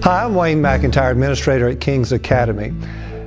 Hi, I'm Wayne McIntyre, Administrator at King's Academy.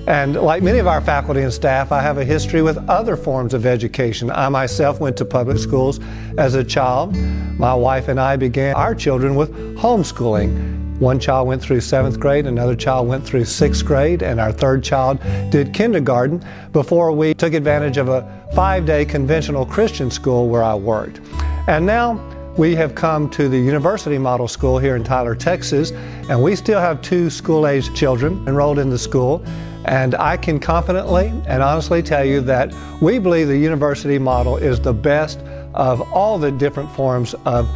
And like many of our faculty and staff, I have a history with other forms of education. I myself went to public schools as a child. My wife and I began our children with homeschooling. One child went through 7th grade, another child went through 6th grade, and our third child did kindergarten before we took advantage of a 5-day conventional Christian school where I worked. And now we have come to the University Model School here in Tyler, Texas, and we still have 2 school-aged children enrolled in the school. And I can confidently and honestly tell you that we believe the university model is the best of all the different forms of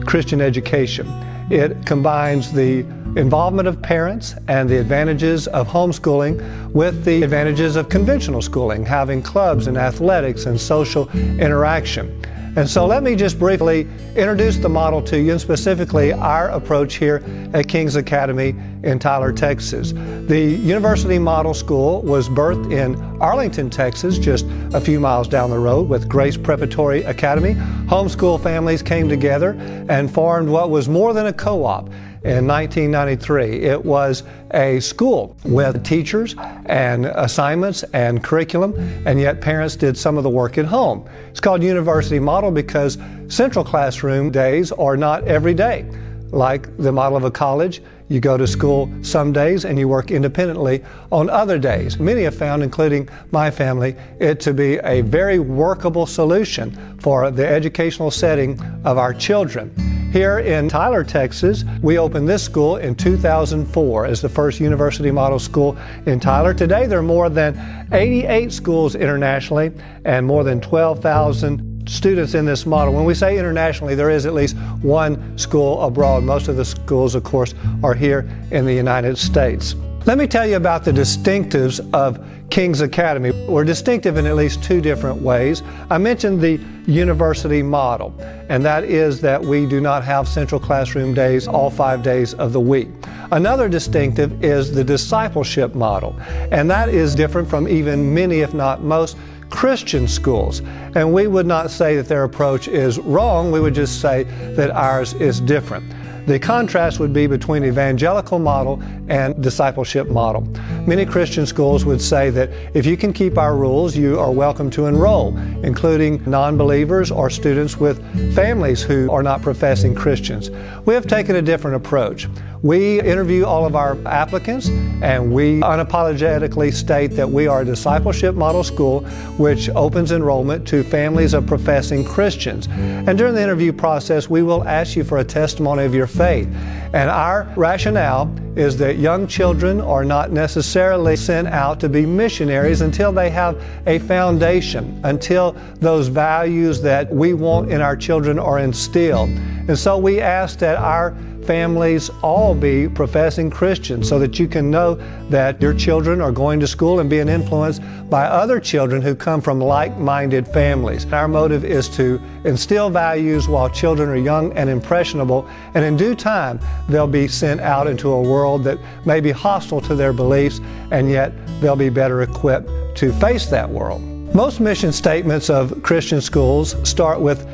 Christian education. It combines the involvement of parents and the advantages of homeschooling with the advantages of conventional schooling, having clubs and athletics and social interaction. And so let me just briefly introduce the model to you, and specifically our approach here at King's Academy in Tyler, Texas. The University Model School was birthed in Arlington, Texas, just a few miles down the road with Grace Preparatory Academy. Homeschool families came together and formed what was more than a co-op. In 1993, it was a school with teachers and assignments and curriculum, and yet parents did some of the work at home. It's called University Model because central classroom days are not every day. Like the model of a college, you go to school some days and you work independently on other days. Many have found, including my family, it to be a very workable solution for the educational setting of our children. Here in Tyler, Texas, we opened this school in 2004 as the first University Model School in Tyler. Today, there are more than 88 schools internationally and more than 12,000 students in this model. When we say internationally, there is at least one school abroad. Most of the schools, of course, are here in the United States. Let me tell you about the distinctives of King's Academy. We're distinctive in at least 2 different ways. I mentioned the university model, and that is that we do not have central classroom days all 5 days of the week. Another distinctive is the discipleship model, and that is different from even many, if not most, Christian schools. And we would not say that their approach is wrong, we would just say that ours is different. The contrast would be between evangelical model and discipleship model. Many Christian schools would say that if you can keep our rules, you are welcome to enroll, including non-believers or students with families who are not professing Christians. We have taken a different approach. We interview all of our applicants, and we unapologetically state that we are a discipleship model school which opens enrollment to families of professing Christians. And during the interview process, we will ask you for a testimony of your faith. And our rationale is that young children are not necessarily sent out to be missionaries until they have a foundation, until those values that we want in our children are instilled. And so we ask that our families all be professing Christians so that you can know that your children are going to school and being influenced by other children who come from like-minded families. Our motive is to instill values while children are young and impressionable, and in due time they'll be sent out into a world that may be hostile to their beliefs, and yet they'll be better equipped to face that world. Most mission statements of Christian schools start with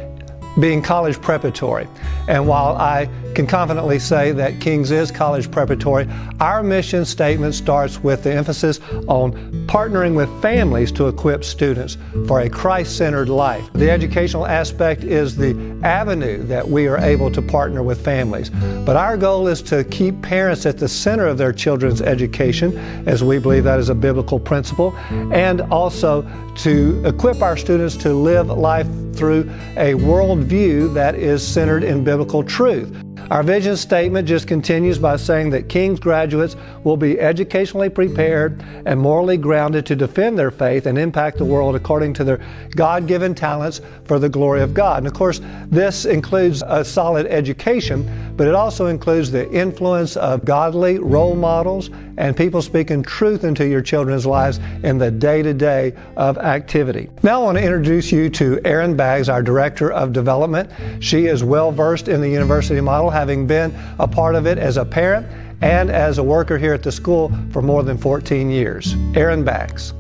being college preparatory. And while I can confidently say that King's is college preparatory, our mission statement starts with the emphasis on partnering with families to equip students for a Christ-centered life. The educational aspect is the avenue that we are able to partner with families. But our goal is to keep parents at the center of their children's education, as we believe that is a biblical principle, and also to equip our students to live life through a worldview that is centered in biblical truth. Our vision statement just continues by saying that King's graduates will be educationally prepared and morally grounded to defend their faith and impact the world according to their God-given talents for the glory of God. And of course, this includes a solid education, but it also includes the influence of godly role models and people speaking truth into your children's lives in the day-to-day of activity. Now I want to introduce you to Erin Baggs, our Director of Development. She is well-versed in the university model, having been a part of it as a parent and as a worker here at the school for more than 14 years. Erin Baggs.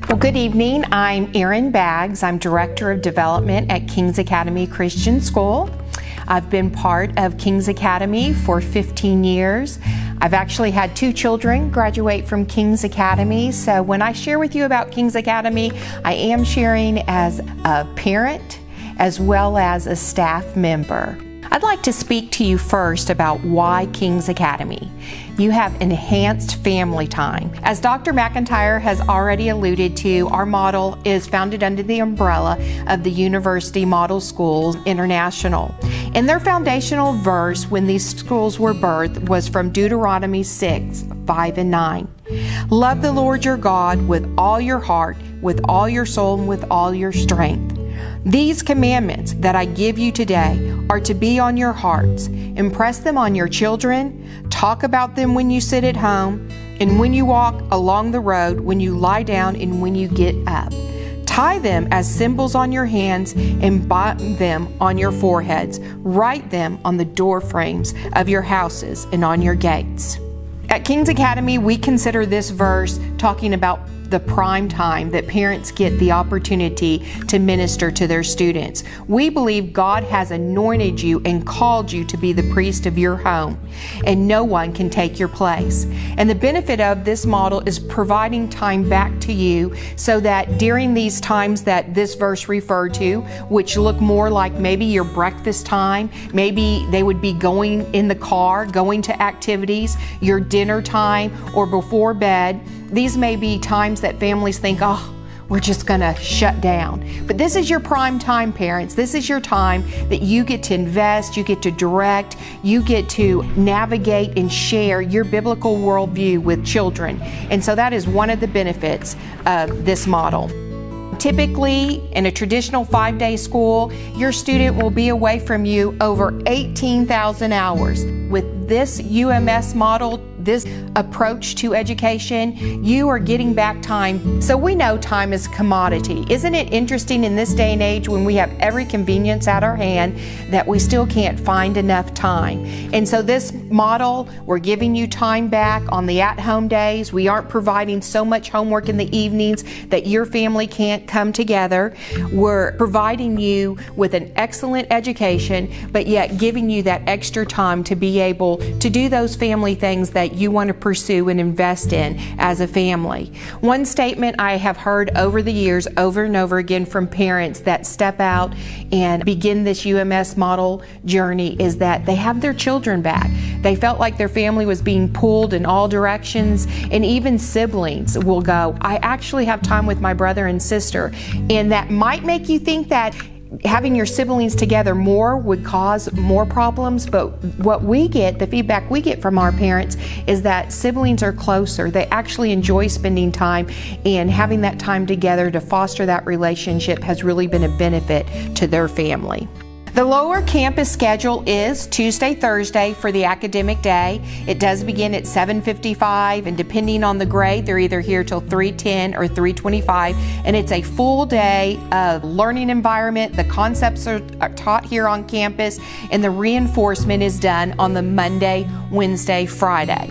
Well, good evening. I'm Erin Baggs. I'm Director of Development at King's Academy Christian School. I've been part of King's Academy for 15 years. I've actually had 2 children graduate from King's Academy, so when I share with you about King's Academy, I am sharing as a parent as well as a staff member. I'd like to speak to you first about why King's Academy. You have enhanced family time. As Dr. McIntyre has already alluded to, our model is founded under the umbrella of the University Model Schools International. And their foundational verse when these schools were birthed was from Deuteronomy 6:5 and 9. Love the Lord your God with all your heart, with all your soul, and with all your strength. These commandments that I give you today are to be on your hearts. Impress them on your children. Talk about them when you sit at home and when you walk along the road, when you lie down and when you get up. Tie them as symbols on your hands and bind them on your foreheads. Write them on the door frames of your houses and on your gates. At King's Academy, we consider this verse talking about the prime time that parents get the opportunity to minister to their students. We believe God has anointed you and called you to be the priest of your home, and no one can take your place. And the benefit of this model is providing time back to you so that during these times that this verse referred to, which look more like maybe your breakfast time, maybe they would be going in the car, going to activities, your dinner time, or before bed. These may be times that families think, oh, we're just gonna shut down. But this is your prime time, parents. This is your time that you get to invest, you get to direct, you get to navigate and share your biblical worldview with children. And so that is one of the benefits of this model. Typically, in a traditional 5-day school, your student will be away from you over 18,000 hours. With this UMS model, this approach to education, you are getting back time. So we know time is a commodity. Isn't it interesting in this day and age when we have every convenience at our hand that we still can't find enough time? And so this model, we're giving you time back on the at-home days. We aren't providing so much homework in the evenings that your family can't come together. We're providing you with an excellent education, but yet giving you that extra time to be able to do those family things that you want to pursue and invest in as a family. One statement I have heard over the years, over and over again from parents that step out and begin this UMS model journey is that they have their children back. They felt like their family was being pulled in all directions, and even siblings will go, I actually have time with my brother and sister. And that might make you think that having your siblings together more would cause more problems, but what we get, the feedback we get from our parents is that siblings are closer. They actually enjoy spending time, and having that time together to foster that relationship has really been a benefit to their family. The lower campus schedule is Tuesday, Thursday for the academic day. It does begin at 7:55, and depending on the grade, they're either here till 3:10 or 3:25, and it's a full day of learning environment. The concepts are taught here on campus, and the reinforcement is done on the Monday, Wednesday, Friday.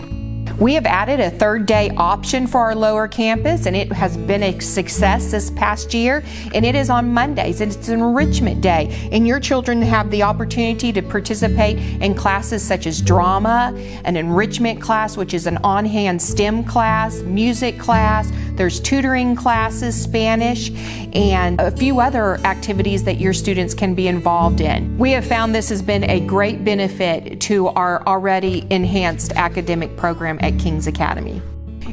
We have added a 3rd day option for our lower campus, and it has been a success this past year, and it is on Mondays, and it's an enrichment day, and your children have the opportunity to participate in classes such as drama, an enrichment class, which is an on-hand STEM class, music class, there's tutoring classes, Spanish, and a few other activities that your students can be involved in. We have found this has been a great benefit to our already enhanced academic program at King's Academy.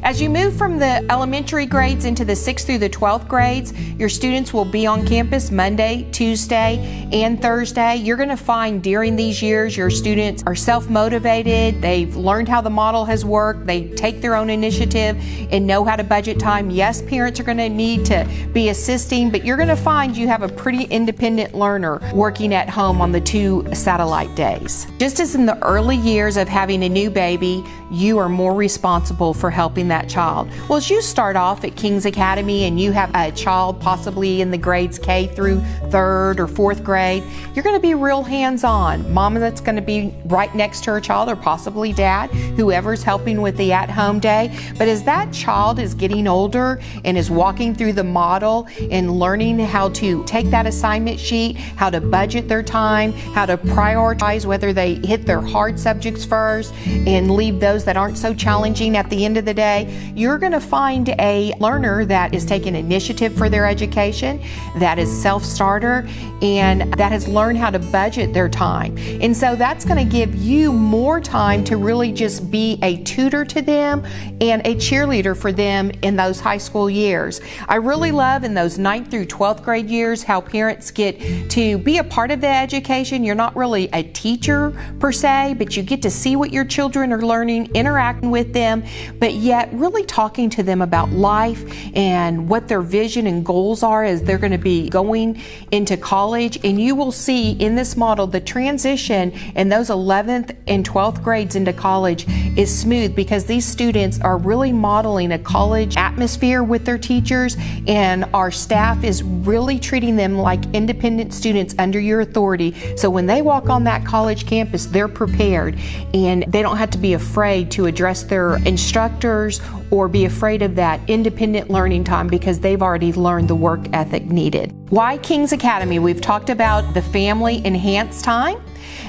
As you move from the elementary grades into the 6th through the 12th grades, your students will be on campus Monday, Tuesday, and Thursday. You're going to find during these years your students are self-motivated, they've learned how the model has worked, they take their own initiative and know how to budget time. Yes, parents are going to need to be assisting, but you're going to find you have a pretty independent learner working at home on the 2 satellite days. Just as in the early years of having a new baby, you are more responsible for helping helping that child? Well, as you start off at King's Academy and you have a child possibly in the grades K through 3rd or 4th grade, you're going to be real hands-on. Mama that's going to be right next to her child, or possibly dad, whoever's helping with the at-home day. But as that child is getting older and is walking through the model and learning how to take that assignment sheet, how to budget their time, how to prioritize whether they hit their hard subjects first and leave those that aren't so challenging at the end of the day, you're going to find a learner that is taking initiative for their education, that is self-starter, and that has learned how to budget their time. And so that's going to give you more time to really just be a tutor to them and a cheerleader for them in those high school years. I really love in those 9th through 12th grade years how parents get to be a part of the education. You're not really a teacher per se, but you get to see what your children are learning, interacting with them, but yet really talking to them about life and what their vision and goals are as they're going to be going into college. And you will see in this model the transition in those 11th and 12th grades into college is smooth, because these students are really modeling a college atmosphere with their teachers, and our staff is really treating them like independent students under your authority. So when they walk on that college campus, they're prepared and they don't have to be afraid to address their instructors or be afraid of that independent learning time, because they've already learned the work ethic needed. Why King's Academy? We've talked about the family enhanced time.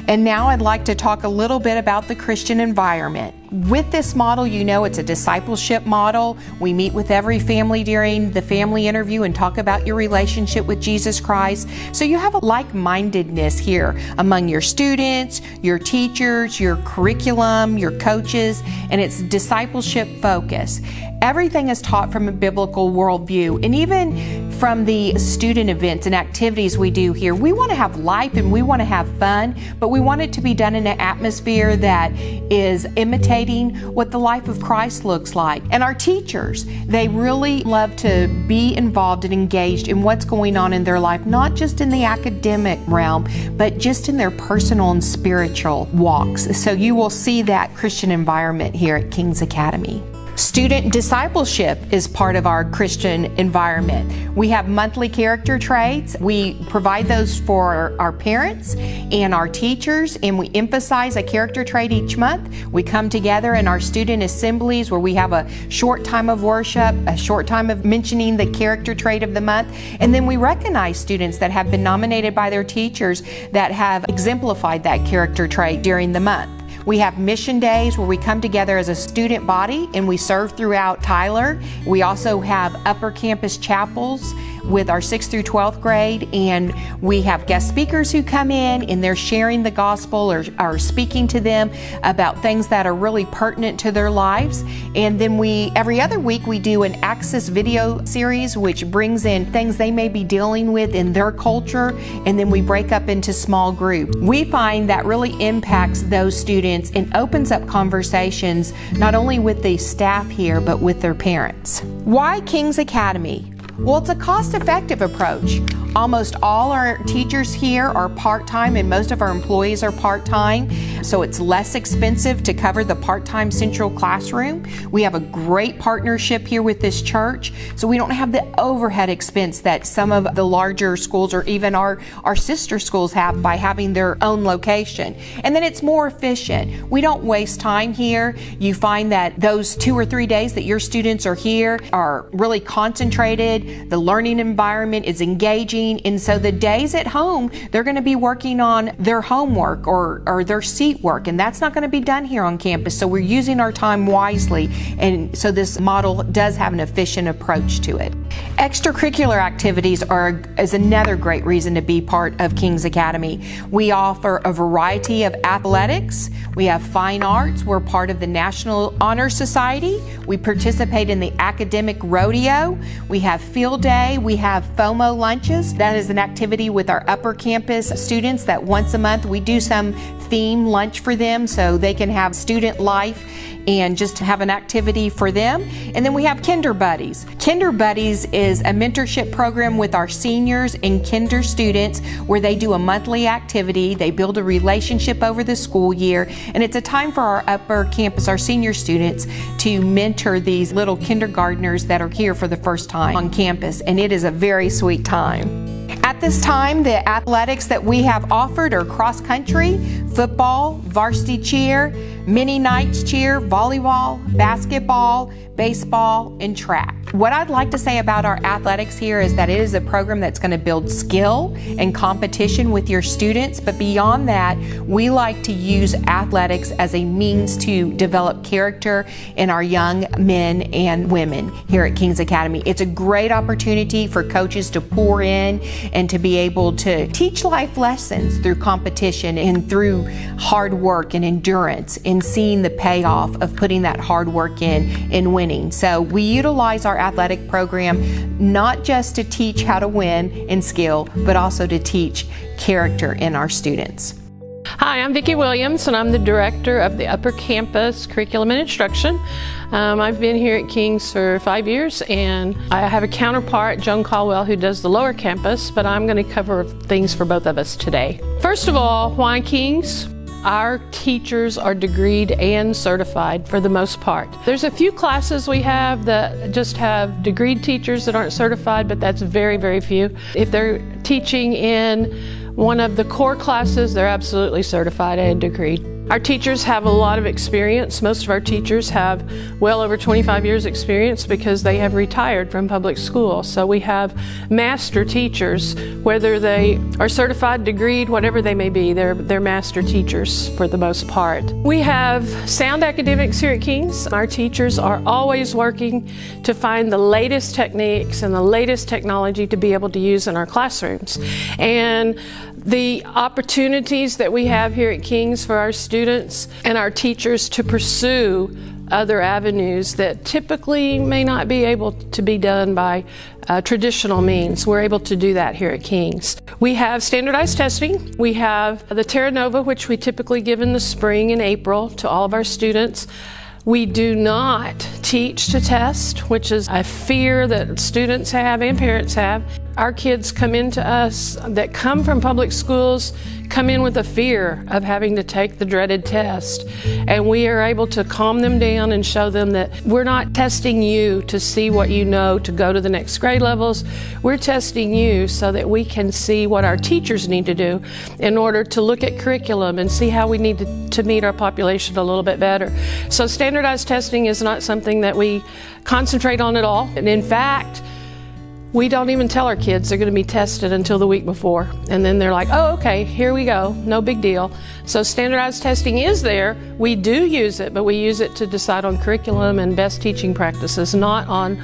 And now I'd like to talk a little bit about the Christian environment. With this model, you know it's a discipleship model. We meet with every family during the family interview and talk about your relationship with Jesus Christ. So you have a like-mindedness here among your students, your teachers, your curriculum, your coaches, and it's discipleship focus. Everything is taught from a biblical worldview, and even from the student events and activities we do here, we want to have life and we want to have fun, but we want it to be done in an atmosphere that is imitating what the life of Christ looks like. And our teachers, they really love to be involved and engaged in what's going on in their life, not just in the academic realm, but just in their personal and spiritual walks. So you will see that Christian environment here at King's Academy. Student discipleship is part of our Christian environment. We have monthly character traits. We provide those for our parents and our teachers, and we emphasize a character trait each month. We come together in our student assemblies where we have a short time of worship, a short time of mentioning the character trait of the month, and then we recognize students that have been nominated by their teachers that have exemplified that character trait during the month. We have mission days where we come together as a student body and we serve throughout Tyler. We also have upper campus chapels with our 6th through 12th grade, and we have guest speakers who come in and they're sharing the gospel or speaking to them about things that are really pertinent to their lives. And then every other week we do an Access video series which brings in things they may be dealing with in their culture, and then we break up into small groups. We find that really impacts those students and opens up conversations not only with the staff here but with their parents. Why King's Academy? Well, it's a cost-effective approach. Almost all our teachers here are part-time and most of our employees are part-time, so it's less expensive to cover the part-time central classroom. We have a great partnership here with this church, so we don't have the overhead expense that some of the larger schools or even our sister schools have by having their own location. And then it's more efficient. We don't waste time here. You find that those 2 or 3 days that your students are here are really concentrated. The learning environment is engaging. And so the days at home, they're going to be working on their homework or their seat work, and that's not going to be done here on campus. So we're using our time wisely, and so this model does have an efficient approach to it. Extracurricular activities is another great reason to be part of King's Academy. We offer a variety of athletics. We have fine arts. We're part of the National Honor Society. We participate in the academic rodeo. We have field day. We have FOMO lunches. That is an activity with our upper campus students that once a month we do some theme lunch for them so they can have student life and just have an activity for them. And then we have Kinder Buddies. Kinder Buddies is a mentorship program with our seniors and kinder students where they do a monthly activity. They build a relationship over the school year, And it's a time for our upper campus, our senior students, to mentor these little kindergartners that are here for the first time on campus, and it is a very sweet time. At this time, the athletics that we have offered are cross country, football, varsity cheer, mini nights cheer, volleyball, basketball, baseball, and track. What I'd like to say about our athletics here is that it is a program that's going to build skill and competition with your students, but beyond that, we like to use athletics as a means to develop character in our young men and women here at King's Academy. It's a great opportunity for coaches to pour in and to be able to teach life lessons through competition and through hard work and endurance and seeing the payoff of putting that hard work in winning. So we utilize our athletic program not just to teach how to win in skill, but also to teach character in our students. Hi, I'm Vicki Williams, and I'm the Director of the Upper Campus Curriculum and Instruction. I've been here at King's for 5 years, and I have a counterpart, Joan Caldwell, who does the lower campus, but I'm going to cover things for both of us today. First of all, why King's? Our teachers are degreed and certified for the most part. There's a few classes we have that just have degreed teachers that aren't certified, but that's very, very few. If they're teaching in one of the core classes, they're absolutely certified and degreed. Our teachers have a lot of experience. Most of our teachers have well over 25 years experience because they have retired from public school. So we have master teachers, whether they are certified, degreed, whatever they may be, they're master teachers for the most part. We have sound academics here at King's. Our teachers are always working to find the latest techniques and the latest technology to be able to use in our classrooms. And the opportunities that we have here at King's for our students and our teachers to pursue other avenues that typically may not be able to be done by traditional means. We're able to do that here at King's. We have standardized testing. We have the Terra Nova, which we typically give in the spring and April to all of our students. We do not teach to test, which is a fear that students have and parents have. Our kids come into us that come from public schools, come in with a fear of having to take the dreaded test. And we are able to calm them down and show them that we're not testing you to see what you know to go to the next grade levels. We're testing you so that we can see what our teachers need to do in order to look at curriculum and see how we need to meet our population a little bit better. So standardized testing is not something that we concentrate on at all. And in fact, we don't even tell our kids they're going to be tested until the week before. And then they're like, oh, okay, here we go, no big deal. So standardized testing is there. We do use it, but we use it to decide on curriculum and best teaching practices, not on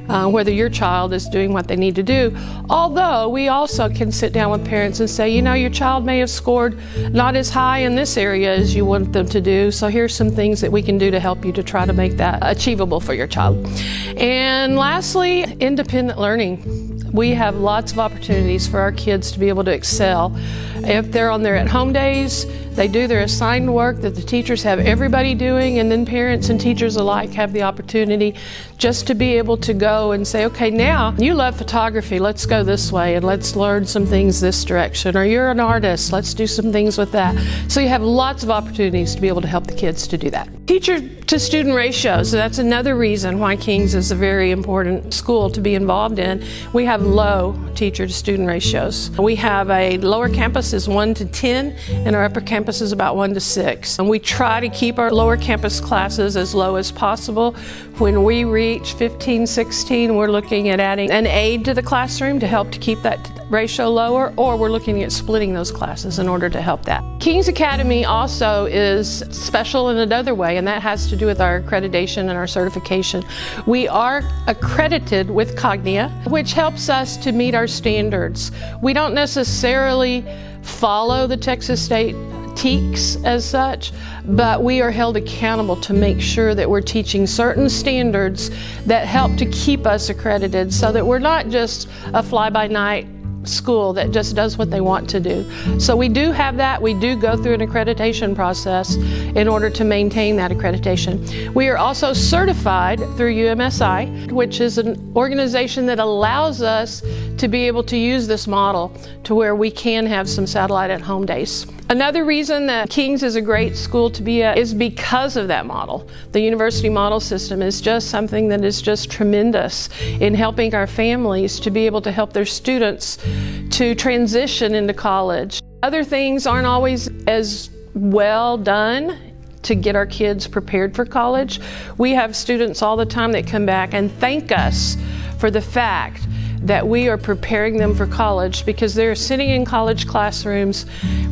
whether your child is doing what they need to do. Although we also can sit down with parents and say, you know, your child may have scored not as high in this area as you want them to do, so here's some things that we can do to help you to try to make that achievable for your child. And lastly, independent learning. We have lots of opportunities for our kids to be able to excel. If they're on their at-home days, they do their assigned work that the teachers have everybody doing, and then parents and teachers alike have the opportunity just to be able to go and say, okay, now you love photography, let's go this way and let's learn some things this direction. Or you're an artist, let's do some things with that. So you have lots of opportunities to be able to help the kids to do that. Teacher to student ratios, that's another reason why King's is a very important school to be involved in. We have low teacher to student ratios. We have a lower campus is 1 to 10 and our upper campus is about 1 to 6. And we try to keep our lower campus classes as low as possible. When we reach 15, 16, we're looking at adding an aide to the classroom to help to keep that ratio lower, or we're looking at splitting those classes in order to help that. King's Academy also is special in another way, and that has to do with our accreditation and our certification. We are accredited with Cognia, which helps us to meet our standards. We don't necessarily follow the Texas State TEKS as such, but we are held accountable to make sure that we're teaching certain standards that help to keep us accredited so that we're not just a fly-by-night school that just does what they want to do. So we do have that. We do go through an accreditation process in order to maintain that accreditation. We are also certified through UMSI, which is an organization that allows us to be able to use this model to where we can have some satellite at home days. Another reason that King's is a great school to be at is because of that model. The university model system is just something that is just tremendous in helping our families to be able to help their students to transition into college. Other things aren't always as well done to get our kids prepared for college. We have students all the time that come back and thank us for the fact that we are preparing them for college, because they're sitting in college classrooms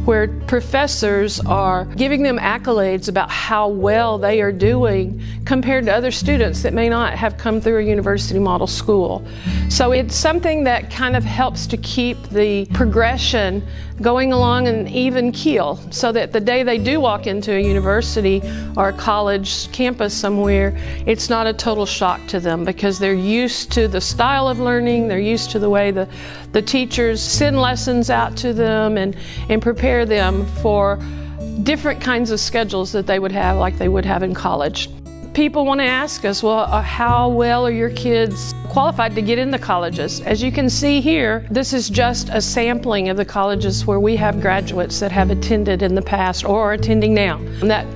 where professors are giving them accolades about how well they are doing compared to other students that may not have come through a university model school. So it's something that kind of helps to keep the progression going along an even keel, so that the day they do walk into a university or a college campus somewhere, it's not a total shock to them, because they're used to the style of learning, they're used to the way the teachers send lessons out to them and prepare them for different kinds of schedules that they would have, like they would have in college. People want to ask us, well, how well are your kids qualified to get into colleges? As you can see here, this is just a sampling of the colleges where we have graduates that have attended in the past or are attending now. And that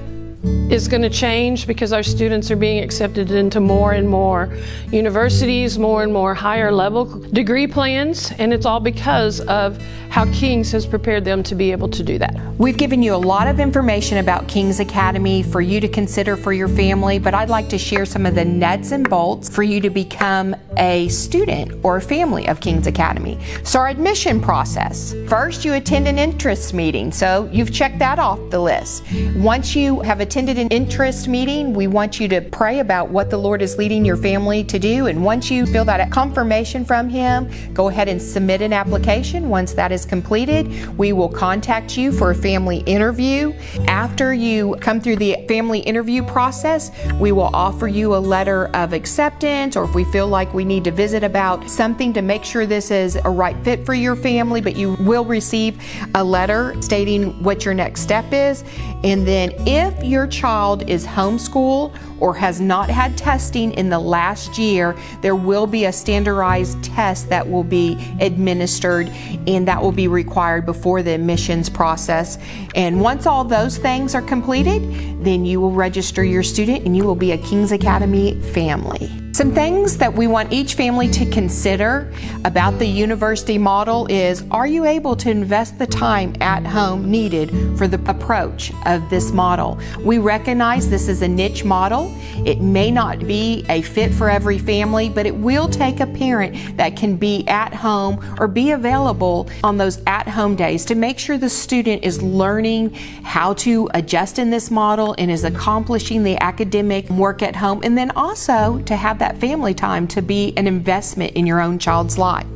is going to change because our students are being accepted into more and more universities, more and more higher level degree plans, and it's all because of how King's has prepared them to be able to do that. We've given you a lot of information about King's Academy for you to consider for your family, but I'd like to share some of the nuts and bolts for you to become a student or a family of King's Academy. So our admission process. First, you attend an interest meeting, so you've checked that off the list. Once you have attended an interest meeting, we want you to pray about what the Lord is leading your family to do, and once you feel that confirmation from Him, go ahead and submit an application. Once that is completed, we will contact you for a family interview. After you come through the family interview process, we will offer you a letter of acceptance, or if we feel like we need to visit about something to make sure this is a right fit for your family, but you will receive a letter stating what your next step is. And then if your child is homeschooled or has not had testing in the last year, there will be a standardized test that will be administered, and that will be required before the admissions process. And once all those things are completed, then you will register your student and you will be a King's Academy family. Some things that we want each family to consider about the university model is, are you able to invest the time at home needed for the approach of this model? We recognize this is a niche model. It may not be a fit for every family, but it will take a parent that can be at home or be available on those at-home days to make sure the student is learning how to adjust in this model and is accomplishing the academic work at home, and then also to have that family time to be an investment in your own child's life.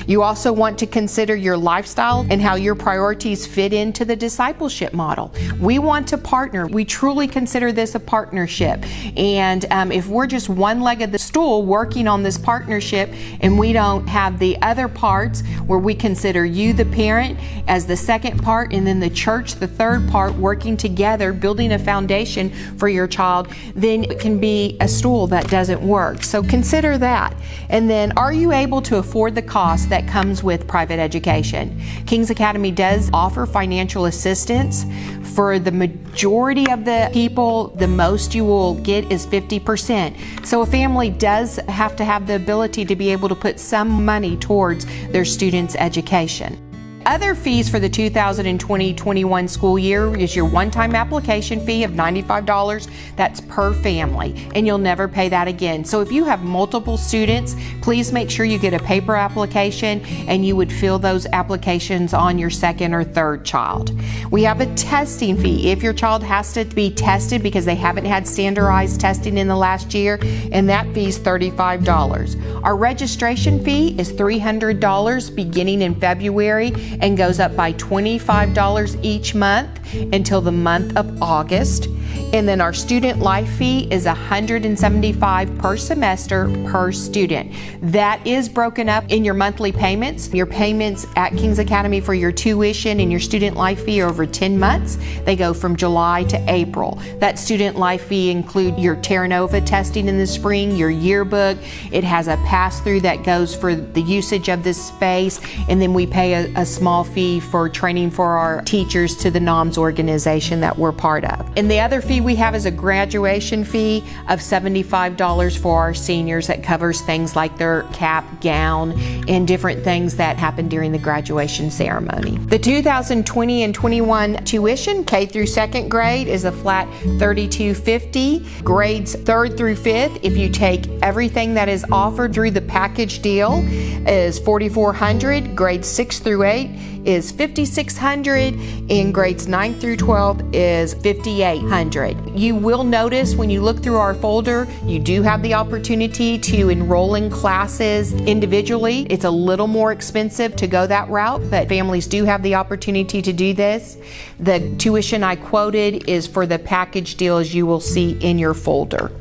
You also want to consider your lifestyle and how your priorities fit into the discipleship model. We want to partner. We truly consider this a partnership. And if we're just one leg of the stool working on this partnership and we don't have the other parts where we consider you, the parent, as the second part, and then the church, the third part, working together, building a foundation for your child, then it can be a stool that doesn't work. So consider that. And then, are you able to afford the cost that comes with private education? King's Academy does offer financial assistance. For the majority of the people, the most you will get is 50%. So a family does have to have the ability to be able to put some money towards their students' education. Other fees for the 2020-21 school year is your one-time application fee of $95. That's per family, and you'll never pay that again. So if you have multiple students, please make sure you get a paper application and you would fill those applications on your second or third child. We have a testing fee if your child has to be tested because they haven't had standardized testing in the last year, and that fee is $35. Our registration fee is $300 beginning in February and goes up by $25 each month until the month of August. And then our student life fee is $175 per semester per student. That is broken up in your monthly payments. Your payments at King's Academy for your tuition and your student life fee are over 10 months. They go from July to April. That student life fee includes your Terra Nova testing in the spring, your yearbook. It has a pass-through that goes for the usage of this space, and then we pay a small fee for training for our teachers to the NOMS organization that we're part of. And the other fee we have is a graduation fee of $75 for our seniors that covers things like their cap, gown, and different things that happen during the graduation ceremony. The 2020 and 21 tuition, K through second grade, is a flat $32.50. Grades 3rd through 5th, if you take everything that is offered through the package deal, is $4,400. Grades 6 through 8 is $5,600, and grades 9 through 12 is $5,800. You will notice when you look through our folder, you do have the opportunity to enroll in classes individually. It's a little more expensive to go that route, but families do have the opportunity to do this. The tuition I quoted is for the package deal, as you will see in your folder.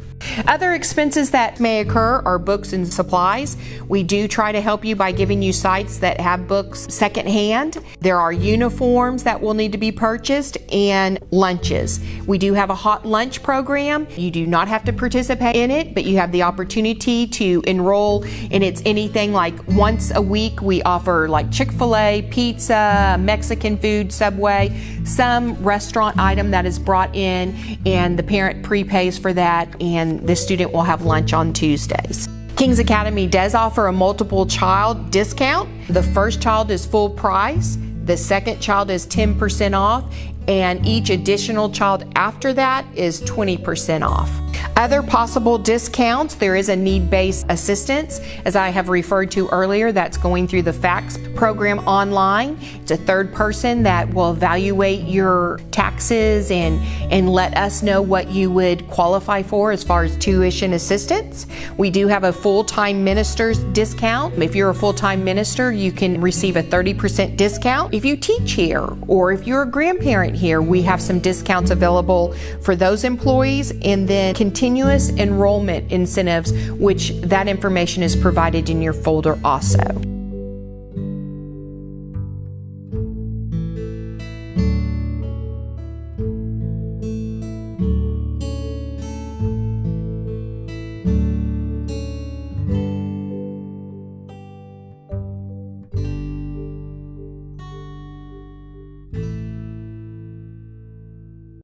Other expenses that may occur are books and supplies. We do try to help you by giving you sites that have books secondhand. There are uniforms that will need to be purchased and lunches. We do have a hot lunch program. You do not have to participate in it, but you have the opportunity to enroll, and it's anything like once a week we offer like Chick-fil-A, pizza, Mexican food, Subway, some restaurant item that is brought in, and the parent prepays for that, and the student will have lunch on Tuesdays. King's Academy does offer a multiple child discount. The first child is full price, the second child is 10% off, and each additional child after that is 20% off. Other possible discounts, there is a need-based assistance, as I have referred to earlier, that's going through the FACTS program online. It's a third person that will evaluate your taxes and let us know what you would qualify for as far as tuition assistance. We do have a full-time minister's discount. If you're a full-time minister, you can receive a 30% discount. If you teach here, or if you're a grandparent here, we have some discounts available for those employees, and then continuous enrollment incentives, which that information is provided in your folder also.